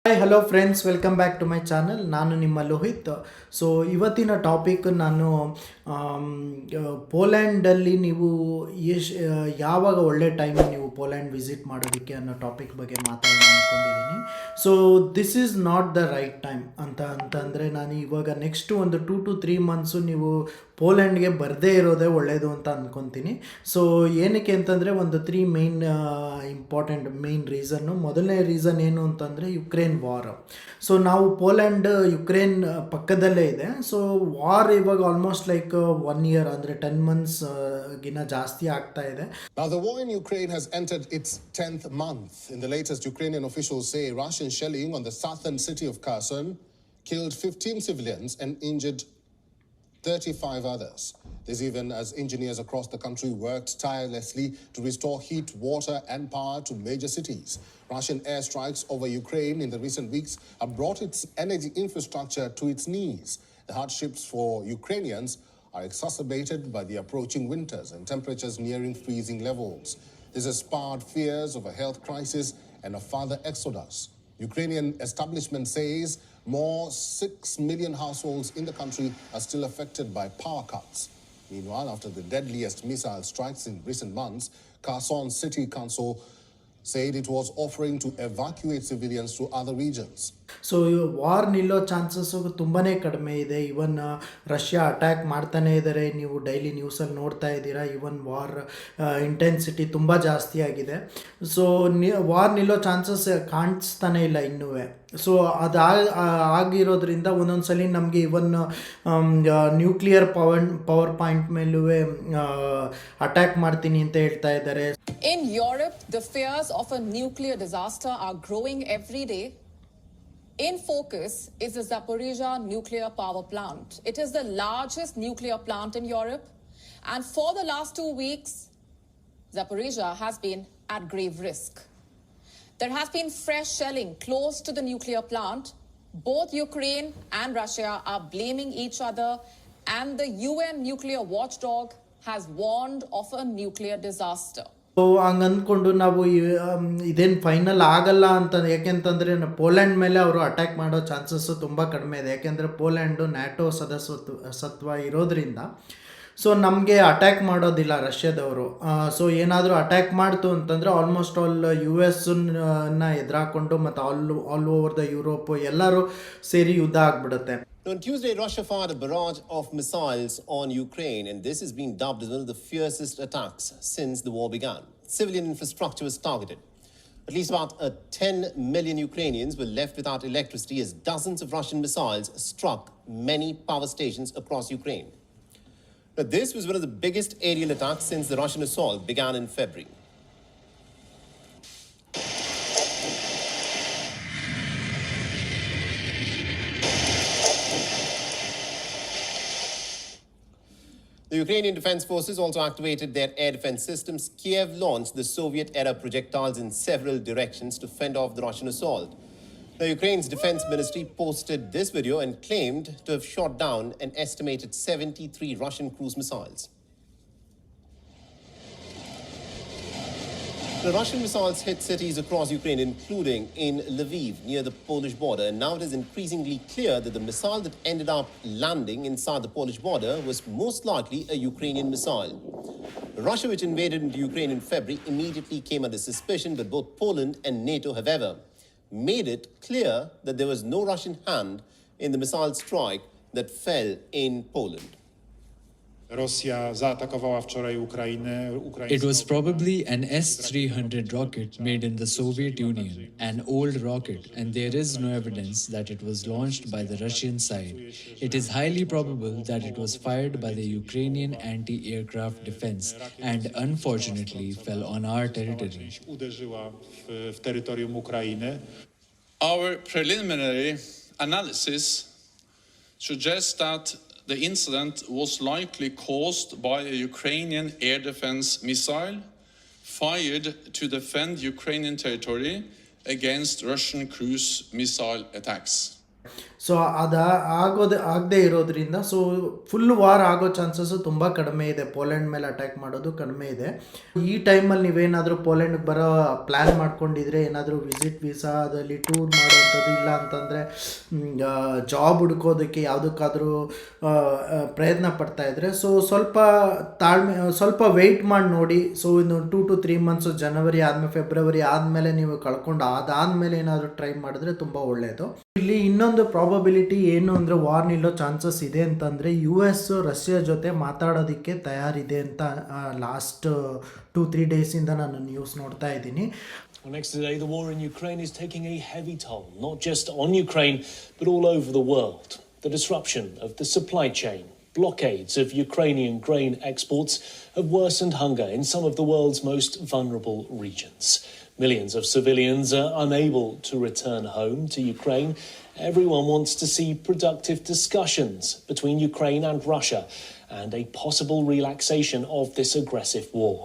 Hi hello friends, welcome back to my channel. ನಾನು ನಿಮ್ಮ Lohith. So ಇವತ್ತಿನ ಟಾಪಿಕ್ ನಾನು ಪೋಲ್ಯಾಂಡಲ್ಲಿ ನೀವು ಯಾವಾಗ ಒಳ್ಳೆ ಟೈಮ್ ನೀವು ಪೋಲ್ಯಾಂಡ್ ವಿಸಿಟ್ ಮಾಡೋದಕ್ಕೆ ಅನ್ನೋ ಟಾಪಿಕ್ ಬಗ್ಗೆ ಮಾತಾಡೋಣ ಅಂದ್ಕೊಂಡಿದ್ದೀನಿ. So this is not the right time ಅಂತಂದರೆ ನಾನು ಇವಾಗ ನೆಕ್ಸ್ಟ್ ಒಂದು 2 to 3 ಮಂತ್ಸು ನೀವು ಪೋಲ್ಯಾಂಡ್ಗೆ ಬರದೇ ಇರೋದೇ ಒಳ್ಳೆಯದು ಅಂತ ಅಂದ್ಕೊತೀನಿ. ಸೊ ಏನಕ್ಕೆ ಅಂತಂದರೆ ಒಂದು 3 ಇಂಪಾರ್ಟೆಂಟ್ ಮೇನ್ ರೀಸನ್ನು. ಮೊದಲನೇ ರೀಸನ್ ಏನು ಅಂತಂದರೆ ಯುಕ್ರೇನ್ ವಾರ್. ಸೊ ನಾವು ಪೋಲ್ಯಾಂಡ್ ಯುಕ್ರೇನ್ ಪಕ್ಕದಲ್ಲೇ ಇದೆ. ಸೊ ವಾರ್ ಇವಾಗ ಆಲ್ಮೋಸ್ಟ್ ಲೈಕ್ 1 year ಅಂದರೆ 10 months ಗಿನ ಜಾಸ್ತಿ ಆಗ್ತಾ ಇದೆ. Now, the war in Ukraine has entered its 10th month. In the latest, Ukrainian officials say Russian shelling on the southern city of Kherson killed 15 civilians and injured 35 others. This even as engineers across the country worked tirelessly to restore heat, water and power to major cities. Russian airstrikes over Ukraine in the recent weeks have brought its energy infrastructure to its knees. The hardships for Ukrainians are exacerbated by the approaching winters and temperatures nearing freezing levels. This has sparked fears of a health crisis and a further exodus. Ukrainian establishment says more 6 million households in the country are still affected by power cuts. Meanwhile, after the deadliest missile strikes in recent months, Kherson City Council said it was offering to evacuate civilians to other regions. So war ನಿಲ್ಲೋ chances ತುಂಬಾ ಕಡಿಮೆ ಇದೆ. ಇವನ್ Russia attack ಮಾಡ್ತಾನೇ ಇದ್ದಾರೆ. ನೀವು daily ನ್ಯೂಸಲ್ಲಿ ನೋಡ್ತಾ ಇದ್ದೀರಾ. ಇವನ್ war intensity ತುಂಬ ಜಾಸ್ತಿ ಆಗಿದೆ. ಸೊ ವಾರ್ ನಿಲ್ಲೋ ಚಾನ್ಸಸ್ ಕಾಣಿಸ್ತಾನೆ ಇಲ್ಲ ಇನ್ನೂ. ಸೊ ಅದು ಆಗಿರೋದ್ರಿಂದ ಒಂದೊಂದು ಸಲ ನಮಗೆ ಇವನ್ ನ್ಯೂಕ್ಲಿಯರ್ ಪವರ್ ಪಾಯಿಂಟ್ ಮೇಲೂ ಅಟ್ಯಾಕ್ ಮಾಡ್ತೀನಿ ಅಂತ ಹೇಳ್ತಾ ಇದ್ದಾರೆ. In Europe, the fears of a nuclear disaster are growing every day. In focus is the Zaporizhzhia nuclear power plant. It is the largest nuclear plant in Europe, and for the last 2 weeks, Zaporizhzhia has been at grave risk. There has been fresh shelling close to the nuclear plant. Both Ukraine and Russia are blaming each other, and the UN nuclear watchdog has warned of a nuclear disaster. So ಹಂಗೆ ಅಂದ್ಕೊಂಡು ನಾವು ಇದೇನು final ಆಗಲ್ಲ ಅಂತ. ಯಾಕೆಂತಂದರೆ Poland ಮೇಲೆ ಅವರು attack ಮಾಡೋ ಚಾನ್ಸಸ್ಸು ತುಂಬ ಕಡಿಮೆ ಇದೆ. ಯಾಕೆಂದರೆ ಪೋಲ್ಯಾಂಡು ನ್ಯಾಟೋ ಸದಸ್ಯತ್ವ ಇರೋದ್ರಿಂದ ಸೊ ನಮಗೆ ಅಟ್ಯಾಕ್ ಮಾಡೋದಿಲ್ಲ ರಷ್ಯಾದವರು. ಸೊ ಏನಾದರೂ ಅಟ್ಯಾಕ್ ಮಾಡ್ತು ಅಂತಂದರೆ ಆಲ್ಮೋಸ್ಟ್ ಆಲ್ US ಎದುರಾಕೊಂಡು ಮತ್ತು ಆಲ್ ಓವರ್ ದ ಯುರೋಪ್ ಎಲ್ಲರೂ ಸೇರಿ ಯುದ್ಧ ಆಗಿಬಿಡುತ್ತೆ. On Tuesday, Russia fired a barrage of missiles on Ukraine, and this has been dubbed as one of the fiercest attacks since the war began. Civilian infrastructure was targeted. At least about 10 million Ukrainians were left without electricity as dozens of Russian missiles struck many power stations across Ukraine. Now, this was one of the biggest aerial attacks since the Russian assault began in February. The Ukrainian Defense Forces also activated their air defense systems. Kiev launched the Soviet-era projectiles in several directions to fend off the Russian assault. Now, Ukraine's defense ministry posted this video and claimed to have shot down an estimated 73 Russian cruise missiles. The Russian missiles hit cities across Ukraine, including in Lviv, near the Polish border. And now it is increasingly clear that the missile that ended up landing inside the Polish border was most likely a Ukrainian missile. Russia, which invaded into Ukraine in February, immediately came under suspicion, but both Poland and NATO have ever made it clear that there was no Russian hand in the missile strike that fell in Poland. Rosja zaatakowała wczoraj Ukrainę. It was probably an S-300 rocket made in the Soviet Union, an old rocket, and there is no evidence that it was launched by the Russian side. It is highly probable that it was fired by the Ukrainian anti-aircraft defense and unfortunately fell on our territory. Uderzyła w terytorium Ukrainy. Our preliminary analysis suggests that the incident was likely caused by a Ukrainian air defense missile fired to defend Ukrainian territory against Russian cruise missile attacks. So ಆಗದೇ ಇರೋದ್ರಿಂದ so full war ಆಗೋ chances ತುಂಬ ಕಡಿಮೆ ಇದೆ. Poland ಮೇಲೆ attack ಮಾಡೋದು ಕಡಿಮೆ ಇದೆ. ಈ ಟೈಮಲ್ಲಿ ನೀವೇನಾದರೂ ಪೋಲೆಂಡ್ಗೆ ಬರೋ ಪ್ಲ್ಯಾನ್ ಮಾಡ್ಕೊಂಡಿದ್ರೆ, ಏನಾದರೂ ವಿಸಿಟ್ ವೀಸಾದಲ್ಲಿ ಟೂರ್ ಮಾಡೋವಂಥದ್ದು ಇಲ್ಲ ಅಂತಂದರೆ ಜಾಬ್ ಹುಡ್ಕೋದಕ್ಕೆ ಯಾವುದಕ್ಕಾದರೂ ಪ್ರಯತ್ನ ಪಡ್ತಾಯಿದ್ರೆ ಸೊ ಸ್ವಲ್ಪ ವೆಯ್ಟ್ ಮಾಡಿ ನೋಡಿ. ಸೊ ಇನ್ನು 2 to 3 months, ಜನವರಿ ಆದಮೇಲೆ ಫೆಬ್ರವರಿ ಆದಮೇಲೆ ನೀವು ಕಳ್ಕೊಂಡು ಅದಾದಮೇಲೆ ಏನಾದರೂ ಟ್ರೈ ಮಾಡಿದ್ರೆ ತುಂಬ ಒಳ್ಳೆಯದು. ಇಲ್ಲಿ ಇನ್ನೊಂದು ಪ್ರಾಬಬಿಲಿಟಿ ಏನು ಅಂದರೆ ವಾರ್ ನಿಲ್ಲೋ ಚಾನ್ಸಸ್ ಇದೆ ಅಂತಂದರೆ US ರಷ್ಯಾ ಜೊತೆ ಮಾತಾಡೋದಕ್ಕೆ ತಯಾರಿದೆ ಅಂತ ಲಾಸ್ಟ್ 2-3 ಡೇಸಿಂದ ನಾನು ನ್ಯೂಸ್ ನೋಡ್ತಾ ಇದ್ದೀನಿ. Well, next today, the war in Ukraine is taking a heavy toll, not just on Ukraine, but all over the world. The disruption of the supply chain, blockades of Ukrainian grain exports have worsened hunger in some of the world's most vulnerable regions. Millions of civilians are unable to return home to Ukraine. Everyone wants to see productive discussions between Ukraine and Russia and a possible relaxation of this aggressive war.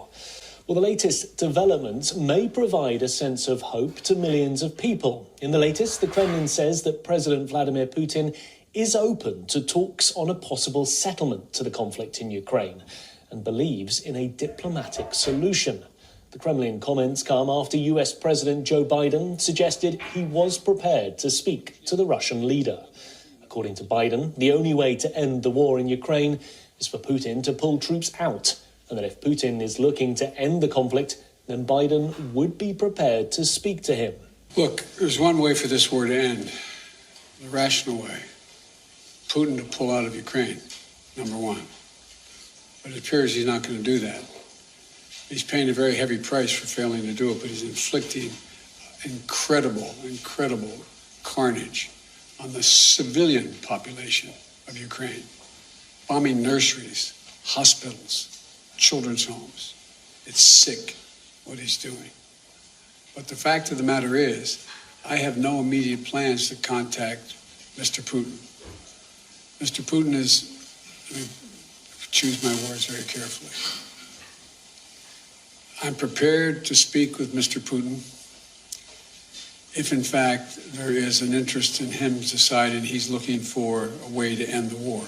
Well, the latest developments may provide a sense of hope to millions of people. In the latest, the Kremlin says that President Vladimir Putin is open to talks on a possible settlement to the conflict in Ukraine and believes in a diplomatic solution. The Kremlin comments come after US President Joe Biden suggested he was prepared to speak to the Russian leader. According to Biden, the only way to end the war in Ukraine is for Putin to pull troops out, and that if Putin is looking to end the conflict, then Biden would be prepared to speak to him. Look, there's one way for this war to end, the rational way. Putin to pull out of Ukraine, number one. But it appears he's not going to do that. He's paying a very heavy price for failing to do it, but he's inflicting incredible carnage on the civilian population of Ukraine. Bombing nurseries, hospitals, children's homes. It's sick what he's doing. But the fact of the matter is, I have no immediate plans to contact Mr. Putin. Mr. Putin is, let me choose my words very carefully. I'm prepared to speak with Mr. Putin if in fact there is an interest in him deciding he's looking for a way to end the war.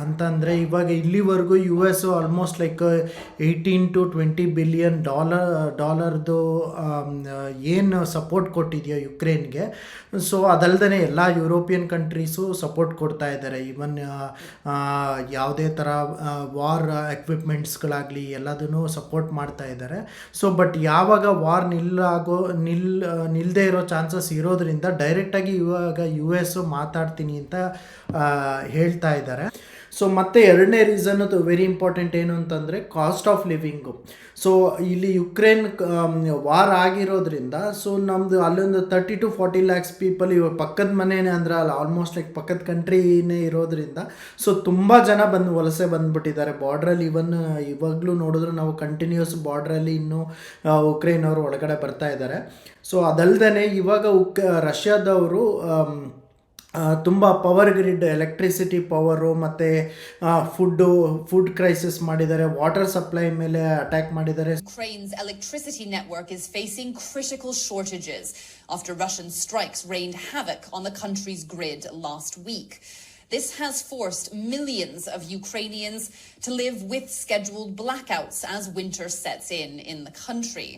ಅಂತಂದರೆ ಇವಾಗ ಇಲ್ಲಿವರೆಗೂ US almost like $18 to $20 billion ಏನು support ಕೊಟ್ಟಿದೆಯೋ ಯುಕ್ರೇನ್ಗೆ. So ಅದಲ್ಲದೆ ಎಲ್ಲ European countries support ಕೊಡ್ತಾ ಇದ್ದಾರೆ. Even ಯಾವುದೇ ಥರ ವಾರ್ ಎಕ್ವಿಪ್ಮೆಂಟ್ಸ್ಗಳಾಗಲಿ ಎಲ್ಲದನ್ನು ಸಪೋರ್ಟ್ ಮಾಡ್ತಾ ಇದ್ದಾರೆ. ಸೊ ಬಟ್ ಯಾವಾಗ ವಾರ್ ನಿಲ್ಲದೇ ಇರೋ ಚಾನ್ಸಸ್ ಇರೋದ್ರಿಂದ ಡೈರೆಕ್ಟಾಗಿ ಇವಾಗ US ಮಾತಾಡ್ತೀನಿ ಅಂತ ಹೇಳ್ತಾ ಇದ್ದಾರೆ. ಸೊ ಮತ್ತು ಎರಡನೇ ರೀಸನ್ನು ವೆರಿ ಇಂಪಾರ್ಟೆಂಟ್ ಏನು ಅಂತಂದರೆ ಕಾಸ್ಟ್ ಆಫ್ ಲಿವಿಂಗು. ಸೊ ಇಲ್ಲಿ ಯುಕ್ರೇನ್ ವಾರ್ ಆಗಿರೋದ್ರಿಂದ ಸೊ ನಮ್ಮದು ಅಲ್ಲೊಂದು 30 to 40 lakhs ಪೀಪಲ್ ಇವಾಗ ಪಕ್ಕದ ಮನೆಯೇ ಅಂದರೆ ಅಲ್ಲಿ ಆಲ್ಮೋಸ್ಟ್ ಲೈಕ್ ಪಕ್ಕದ ಕಂಟ್ರಿನೇ ಇರೋದ್ರಿಂದ ಸೊ ತುಂಬ ಜನ ವಲಸೆ ಬಂದುಬಿಟ್ಟಿದ್ದಾರೆ ಬಾರ್ಡ್ರಲ್ಲಿ. ಇವಾಗಲೂ ನೋಡಿದ್ರು ನಾವು ಕಂಟಿನ್ಯೂಸ್ ಬಾರ್ಡ್ರಲ್ಲಿ ಇನ್ನೂ ಉಕ್ರೇನ್ ಅವರು ಒಳಗಡೆ ಬರ್ತಾ ಇದ್ದಾರೆ. ಸೊ ಅದಲ್ಲದೆ ಇವಾಗ ರಷ್ಯಾದವರು ತುಂಬ ಪವರ್ ಗ್ರಿಡ್, ಎಲೆಕ್ಟ್ರಿಸಿಟಿ ಪವರು ಮತ್ತು ಫುಡ್ ಕ್ರೈಸಿಸ್ ಮಾಡಿದ್ದಾರೆ, ವಾಟರ್ ಸಪ್ಲೈ ಮೇಲೆ ಅಟ್ಯಾಕ್ ಮಾಡಿದ್ದಾರೆ. Ukraine's electricity network is facing critical shortages after Russian strikes rained havoc on the country's grid last week. This has forced millions of Ukrainians to live with scheduled blackouts as winter sets in the country.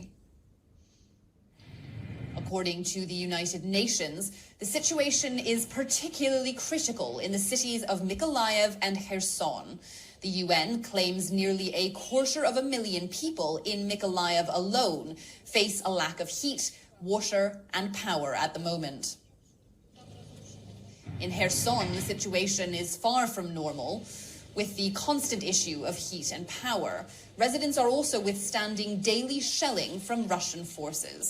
According to the United Nations, the situation is particularly critical in the cities of Mykolaiv and Kherson. The UN claims nearly 250,000 people in Mykolaiv alone face a lack of heat, water, and power at the moment. In Kherson, the situation is far from normal. With the constant issue of heat and power, residents are also withstanding daily shelling from Russian forces.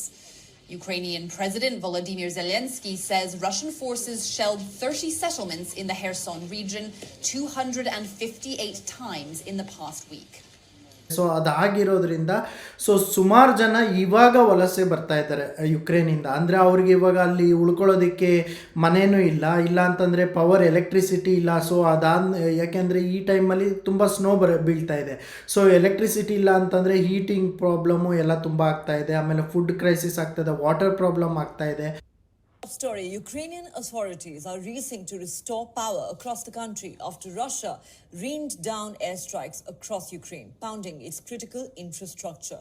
Ukrainian President Volodymyr Zelensky says Russian forces shelled 30 settlements in the Kherson region 258 times in the past week. So ಅದಾಗಿರೋದ್ರಿಂದ so ಸುಮಾರು ಜನ ಇವಾಗ ವಲಸೆ ಬರ್ತಾ ಇದ್ದಾರೆ ಯುಕ್ರೇನಿಂದ. ಅಂದರೆ ಅವ್ರಿಗೆ ಇವಾಗ ಅಲ್ಲಿ ಉಳ್ಕೊಳ್ಳೋದಕ್ಕೆ ಮನೇನೂ ಇಲ್ಲ ಅಂತಂದರೆ ಪವರ್ ಎಲೆಕ್ಟ್ರಿಸಿಟಿ ಇಲ್ಲ. ಸೊ ಯಾಕೆಂದರೆ ಈ ಟೈಮಲ್ಲಿ ತುಂಬ ಸ್ನೋ ಬೀಳ್ತಾ ಇದೆ. ಸೊ ಎಲೆಕ್ಟ್ರಿಸಿಟಿ ಇಲ್ಲ ಅಂತಂದರೆ ಹೀಟಿಂಗ್ ಪ್ರಾಬ್ಲಮ್ಮು ಎಲ್ಲ ತುಂಬ ಆಗ್ತಾ ಇದೆ. ಆಮೇಲೆ ಫುಡ್ ಕ್ರೈಸಿಸ್ ಆಗ್ತಾಯಿದೆ, ವಾಟರ್ ಪ್ರಾಬ್ಲಮ್ ಆಗ್ತಾ ಇದೆ. Story. Ukrainian authorities are racing to restore power across the country after Russia rained down airstrikes across Ukraine, pounding its critical infrastructure.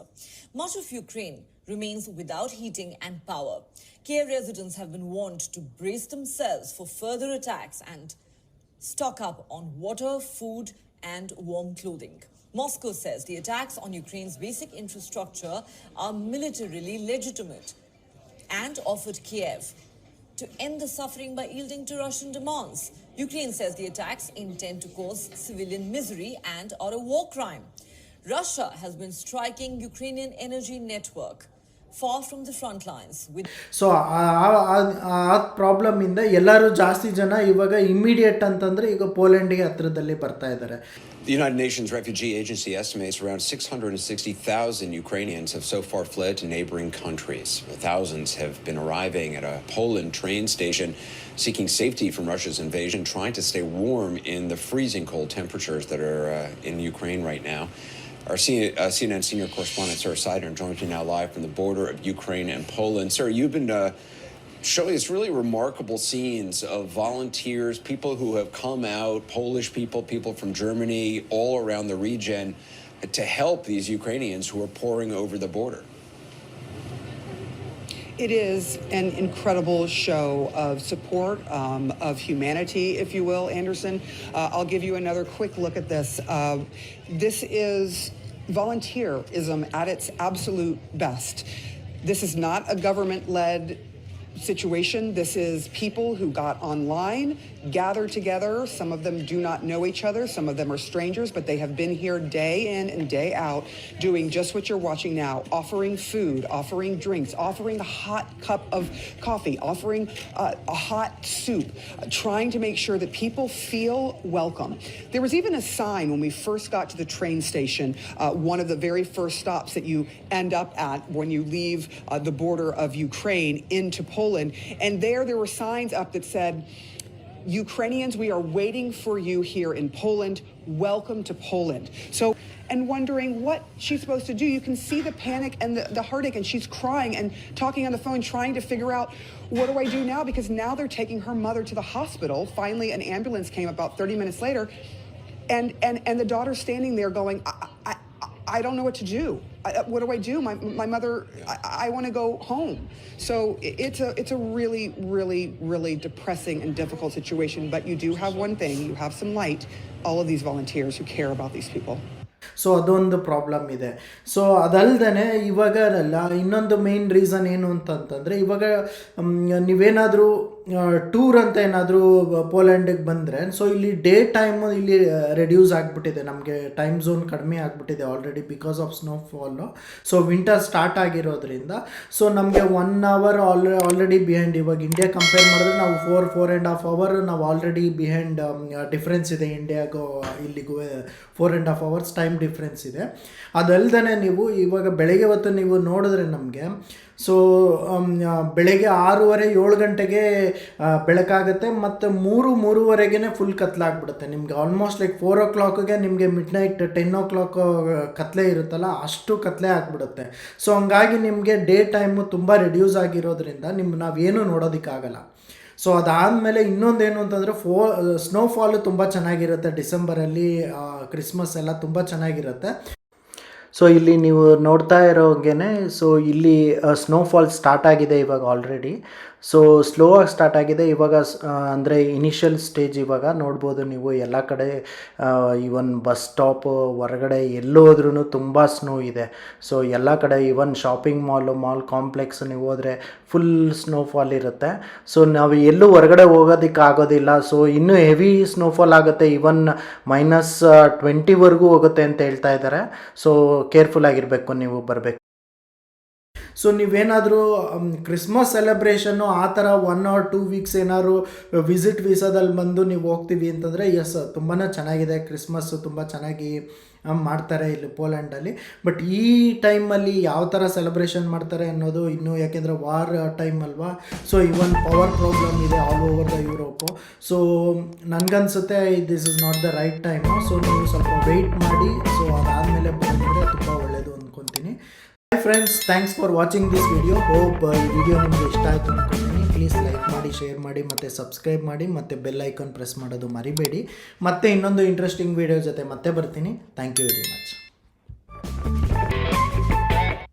Much of Ukraine remains without heating and power. Kiev residents have been warned to brace themselves for further attacks and stock up on water, food, and warm clothing. Moscow says the attacks on Ukraine's basic infrastructure are militarily legitimate and offered Kiev to end the suffering by yielding to Russian demands. Ukraine says the attacks intend to cause civilian misery and are a war crime. Russia has been striking Ukrainian energy network far from the front lines. So ಆ ಪ್ರಾಬ್ಲಮಿಂದ ಎಲ್ಲರೂ ಜಾಸ್ತಿ ಜನ ಇವಾಗ immediate ಅಂತಂದರೆ ಈಗ ಪೋಲೆಂಡ್ಗೆ ಹತ್ರದಲ್ಲಿ ಬರ್ತಾ ಇದ್ದಾರೆ. The United Nations Refugee Agency estimates around 660,000 Ukrainians have so far fled to neighboring countries. Thousands have been arriving at a Poland train station, seeking safety from Russia's invasion, trying to stay warm in the freezing cold temperatures that are in Ukraine right now. Our CNN senior correspondent, Sarah Seidner, joins me now live from the border of Ukraine and Poland. Sarah, you've been showing us really remarkable scenes of volunteers, people who have come out, Polish people, people from Germany, all around the region to help these Ukrainians who are pouring over the border. It is an incredible show of support, of humanity, if you will, Anderson. I'll give you another quick look at this. This is volunteerism at its absolute best. This is not a government-led situation. This is people who got online, gathered together. Some of them do not know each other. Some of them are strangers, but they have been here day in and day out doing just what you're watching now, offering food, offering drinks, offering a hot cup of coffee, offering a hot soup, trying to make sure that people feel welcome. There was even a sign when we first got to the train station, one of the very first stops that you end up at when you leave the border of Ukraine into Poland. And there were signs up that said, Ukrainians, we are waiting for you here in Poland. Welcome to Poland. So, and wondering what she's supposed to do. You can see the panic and the heartache, and she's crying and talking on the phone, trying to figure out, what do I do now? Because now they're taking her mother to the hospital. Finally, an ambulance came about 30 minutes later, and the daughter's standing there going, I don't know what to do. What do I do? My mother, I want to go home. So it's a really, really, really depressing and difficult situation. But you do have one thing. You have some light. All of these volunteers who care about these people. So ಅದೊಂದು problem ಇದೆ. So ಅದಲ್ಲದೆ ಇವಾಗ ಇನ್ನೊಂದು main reason ಏನು ಅಂತಂತಂದರೆ, ಇವಾಗ ನೀವೇನಾದರೂ tour ಅಂತ ಏನಾದರೂ ಪೋಲೆಂಡಿಗೆ ಬಂದರೆ, ಸೊ ಇಲ್ಲಿ ಡೇ ಟೈಮು ಇಲ್ಲಿ ರೆಡ್ಯೂಸ್ ಆಗಿಬಿಟ್ಟಿದೆ, ನಮಗೆ ಟೈಮ್ ಝೋನ್ ಕಡಿಮೆ ಆಗಿಬಿಟ್ಟಿದೆ already because of snowfall. So winter start ಆಗಿರೋದ್ರಿಂದ ಸೊ ನಮಗೆ 1 hour ಆಲ್ರೆಡಿ ಬಿಹೈಂಡ್. ಇವಾಗ ಇಂಡಿಯಾ ಕಂಪೇರ್ ಮಾಡಿದ್ರೆ ನಾವು 4.5 hours ನಾವು ಆಲ್ರೆಡಿ ಬಿಹೈಂಡ್ ಡಿಫ್ರೆನ್ಸ್ ಇದೆ. ಇಂಡಿಯಾಗೂ ಇಲ್ಲಿಗೂ 4.5 hours ಟೈಮ್ ಡಿಫ್ರೆನ್ಸ್ ಇದೆ. ಅದಲ್ಲದೆ ನೀವು ಇವಾಗ ಬೆಳಗ್ಗೆ ಹೊತ್ತು ನೀವು ನೋಡಿದ್ರೆ ನಮಗೆ ಸೊ ಬೆಳಗ್ಗೆ 6:30-7 ಗಂಟೆಗೆ ಬೆಳಕಾಗುತ್ತೆ, ಮತ್ತು 3-3:30ಗೆ ಫುಲ್ ಕತ್ಲಾಗ್ಬಿಡುತ್ತೆ ನಿಮಗೆ. ಆಲ್ಮೋಸ್ಟ್ ಲೈಕ್ 4 o'clockಗೆ ನಿಮಗೆ ಮಿಡ್ ನೈಟ್ 10 o'clock ಕತ್ಲೆ ಇರುತ್ತಲ್ಲ, ಅಷ್ಟು ಕತ್ಲೆ ಆಗಿಬಿಡುತ್ತೆ. ಸೊ ಹಂಗಾಗಿ ನಿಮಗೆ ಡೇ ಟೈಮು ತುಂಬ ರೆಡ್ಯೂಸ್ ಆಗಿರೋದ್ರಿಂದ ನಾವೇನು ನೋಡೋದಕ್ಕಾಗಲ್ಲ. ಸೊ ಅದಾದಮೇಲೆ ಇನ್ನೊಂದೇನು ಅಂತಂದರೆ ಸ್ನೋಫಾಲು ತುಂಬ ಚೆನ್ನಾಗಿರುತ್ತೆ. ಡಿಸೆಂಬರಲ್ಲಿ ಕ್ರಿಸ್ಮಸ್ ಎಲ್ಲ ತುಂಬ ಚೆನ್ನಾಗಿರುತ್ತೆ. ಸೊ ಇಲ್ಲಿ ನೀವು ನೋಡ್ತಾ ಇರೋಂಗೆ ಸೊ ಇಲ್ಲಿ ಸ್ನೋಫಾಲ್ ಸ್ಟಾರ್ಟ್ ಆಗಿದೆ ಇವಾಗ ಆಲ್ರೆಡಿ. ಸೊ ಸ್ಲೋ ಆಗಿ ಸ್ಟಾರ್ಟ್ ಆಗಿದೆ ಇವಾಗ, ಅಂದರೆ ಇನಿಷಿಯಲ್ ಸ್ಟೇಜ್ ಇವಾಗ ನೋಡ್ಬೋದು ನೀವು ಎಲ್ಲ ಕಡೆ. ಈವನ್ ಬಸ್ ಸ್ಟಾಪ್ ಹೊರಗಡೆ ಎಲ್ಲೋದ್ರೂ ತುಂಬ ಸ್ನೋ ಇದೆ. ಸೊ ಎಲ್ಲ ಕಡೆ ಈವನ್ ಶಾಪಿಂಗ್ ಮಾಲ್ ಕಾಂಪ್ಲೆಕ್ಸ್ ನೀವು ಹೋದರೆ ಫುಲ್ ಸ್ನೋಫಾಲ್ ಇರುತ್ತೆ. ಸೊ ನಾವು ಎಲ್ಲೂ ಹೊರಗಡೆ ಹೋಗೋದಕ್ಕಾಗೋದಿಲ್ಲ. ಸೊ ಇನ್ನೂ ಹೆವಿ ಸ್ನೋಫಾಲ್ ಆಗುತ್ತೆ, ಈವನ್ -20ವರೆಗೂ ಹೋಗುತ್ತೆ ಅಂತ ಹೇಳ್ತಾ ಇದ್ದಾರೆ. ಸೊ ಕೇರ್ಫುಲ್ ಆಗಿರಬೇಕು ನೀವು ಬರಬೇಕು. ಸೊ ನೀವೇನಾದರೂ ಕ್ರಿಸ್ಮಸ್ ಸೆಲೆಬ್ರೇಷನ್ನು ಆ ಥರ 1 or 2 weeks ಏನಾದ್ರು ವಿಸಿಟ್ ವೀಸಾದಲ್ಲಿ ಬಂದು ನೀವು ಹೋಗ್ತೀವಿ ಅಂತಂದರೆ ಎಸ್, ತುಂಬಾ ಚೆನ್ನಾಗಿದೆ. ಕ್ರಿಸ್ಮಸ್ಸು ತುಂಬ ಚೆನ್ನಾಗಿ ಮಾಡ್ತಾರೆ ಇಲ್ಲಿ ಪೋಲ್ಯಾಂಡಲ್ಲಿ. ಬಟ್ ಈ ಟೈಮಲ್ಲಿ ಯಾವ ಥರ ಸೆಲೆಬ್ರೇಷನ್ ಮಾಡ್ತಾರೆ ಅನ್ನೋದು ಇನ್ನೂ, ಯಾಕೆಂದರೆ ವಾರ್ ಟೈಮ್ ಅಲ್ವಾ. ಸೊ ಇವನ್ ಪವರ್ ಪ್ರಾಬ್ಲಮ್ ಇದೆ all over the Europe. So ನನಗನ್ಸುತ್ತೆ this is not the right time. So ನೀವು ಸ್ವಲ್ಪ ವೆಯ್ಟ್ ಮಾಡಿ. ಸೊ ಅದಾದಮೇಲೆ ಬಂದರೆ ತುಂಬ ಒಳ್ಳೆಯದು ಅಂದ್ಕೊತೀನಿ. Hi friends, thanks for watching this video. Hope ಈ ವಿಡಿಯೋ ನಿಮಗೆ ಇಷ್ಟ ಆಯಿತು ಅಂದ್ಕೊತೀನಿ. ಪ್ಲೀಸ್ ಲೈಕ್ ಮಾಡಿ, ಶೇರ್ ಮಾಡಿ ಮತ್ತು ಸಬ್ಸ್ಕ್ರೈಬ್ ಮಾಡಿ ಮತ್ತು ಬೆಲ್ ಐಕಾನ್ ಪ್ರೆಸ್ ಮಾಡೋದು ಮರಿಬೇಡಿ. ಮತ್ತೆ ಇನ್ನೊಂದು ಇಂಟ್ರೆಸ್ಟಿಂಗ್ ವೀಡಿಯೋ ಜೊತೆ ಮತ್ತೆ ಬರ್ತೀನಿ. Thank you very much.